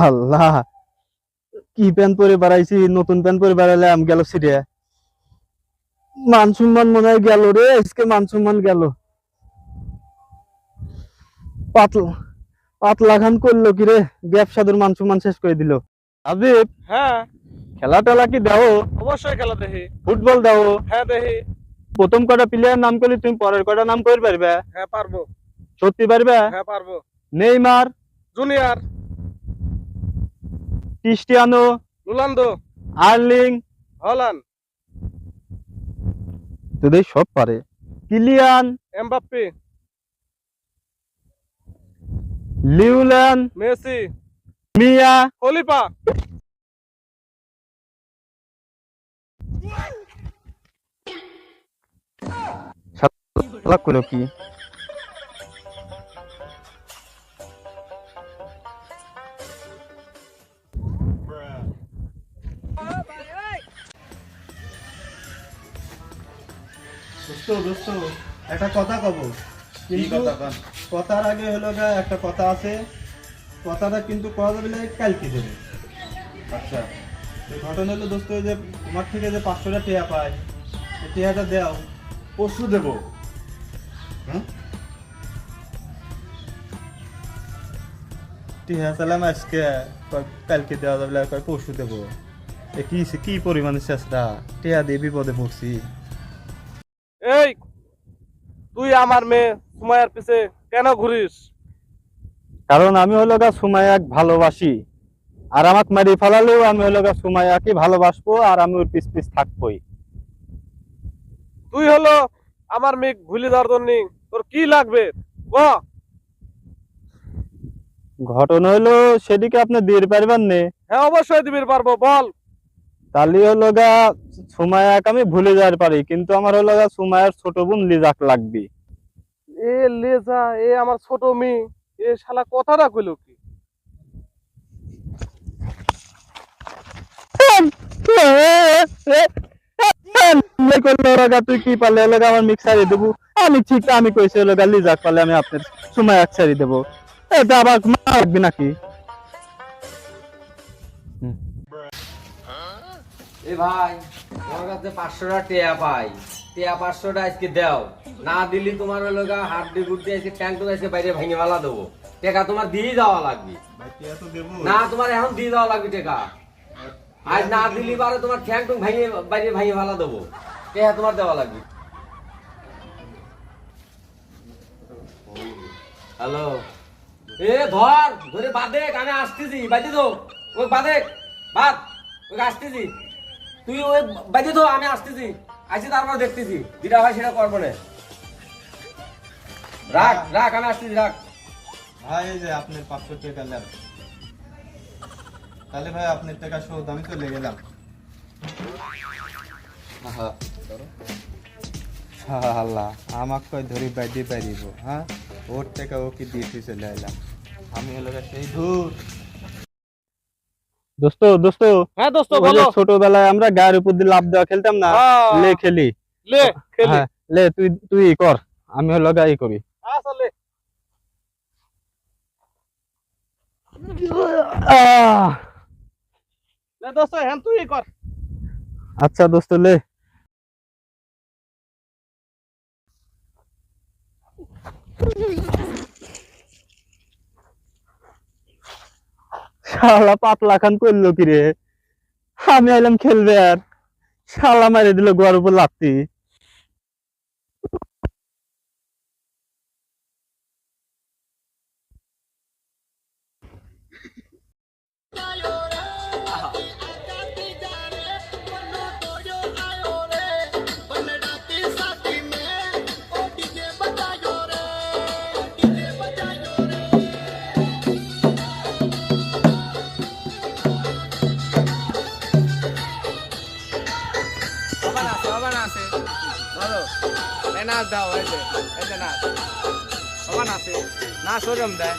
আল্লাহ, কি প্যান্ট পরে বেড়াইছি, নতুন প্যান্ট পরে বেড়াইলাম, গেল সিরিয়া। মান সম্মান মনে হয় গেল রে, আজকে মান সম্মান গেল। পাতলা পাতলা খান করলো কি রে, ব্যবসাদের মান সম্মান শেষ করে দিল। আবিব, হ্যাঁ, খেলা টেলা কি দাও? অবশ্যই খেলা দেখি। ফুটবল দাও? হ্যাঁ দেখি। প্রথম কটা প্লেয়ার নাম করলে তুমি পরের কটা নাম করে পারবে? হ্যাঁ পারবো। সত্যি পারবে? হ্যাঁ পারবো। Neymar, junior, Cristiano, Ronaldo, Erling, Haaland, তোদের সব পারে। Kylian, Mbappe, Lionel Messi, Mia. Khalifa. শালা করো কি? দোস্ত একটা কথা কব, কিন্তু কথার আগে হলো একটা কথা আছে, কথাটা কিন্তু কথা বলে কালকে দেবে। আচ্ছা, ঘটনা হলো দোস্ত, যে তোমার থেকে যে 500টা টিয়া পায়, টিয়াটা দেও। পরশু দেবো। টিয়া চালাম আজকে, কালকে দেওয়া যাবে, পরশু দেবো। কি পরিমাণের চেষ্টা, টিয়া দিয়ে বিপদে পড়ছি। এই, তুই আমার মেয়ে সুমাইয়ার পিছে কেন ঘুরিস? কারণ আমি হলো সুমাইয়াক ভালোবাসি, আর আমাকে মারি ফেলালেও আমি হলো সুমাইয়াকে ভালোবাসবো, আর আমি ওর পিছ পিছ থাকবোই। তুই হলো আমার মেয়ে ভুলে যাওয়ার জন্য তোর কি লাগবে? ঘটনা হলো সেদিকে আপনি দিয়ে পারবেন না। হ্যাঁ অবশ্যই দিবি পারবো, বল। তাহলে হলো সুমাইয়াক আমি ভুলে যাওয়ার পারি, কিন্তু আমার হলো সুমাইয়ার ছোট বোন লিজাক লাগবে। এ লেজা, এ আমার ছোট মেয়ে, এ শালা কথাটা কইলো কি? তুই কি পারলে আমার মিক্সারি দেবো? আমি ঠিক আমি কইছি লিজাক পারলে আমি আপনার সুমাইয়াক ছাড়ি দেবো। এটা আবার মা লাগবে নাকি? এ ভাই, তোমার কাছে 500টা টিয়া পাই, টিয়া 500টা আজকে দাও। না দিলি তোমার হলো হাড্ডি গুড্ডি আজকে ট্যাঙ্ক আজকে বাইরে ভেঙে ফেলা দেবো। টাকা তোমার দিয়ে যাওয়া লাগবে। না, তোমার এখন দিয়ে যাওয়া লাগবে টাকা। আজ না দিলি পারে তোমার ট্যাঙ্ক ভেঙে বাইরে ভেঙে ফেলা দেবো। টাকা তোমার দেওয়া লাগবে। হ্যালো, এ ধরে বাদে, আমি আসতেছি, বাদে তো ওই বাদে, বাদ ওই আসতেছি, তুই ওই বাদে তো আমি আসতেছি, আসি তারপর দেখতেছি, যেটা হয় সেটা করবো না। রাখ রাখ, আমি আসতেছি, রাখ। ভাই এই যে আপনার 500 টাকা নেন, তাহলে ভাই আপনার টাকা শোধ, আমি চলে গেলাম। আল্লাহ, আমাকে কই ধরি বাইরে পারিব? হ্যাঁ, ওর টাকা ওকে দিয়ে চলে এলাম, আমি হলো সেই দূর। দোস্ত হ্যাঁ দোস্ত বলো। ছোটবেলায় আমরা গায়ের উপর দিয়ে লাফ দেওয়া খেলতাম না, লে খেলি। লে খেলি। হ্যাঁ, লে তুই কর, আমি হলো গাই করি। আসলে লে দোস্ত, হ্যাঁ তুই কর। আচ্ছা দোস্ত, লে। শালা পাতলা খান করলো কি রে, আমি আইলাম খেলবে আর শালা মারি দিল গোয়ার উপর লাফতি। নাচ দাও, এই যে নাচ, নাচ, নাচ, ওরম দেয়।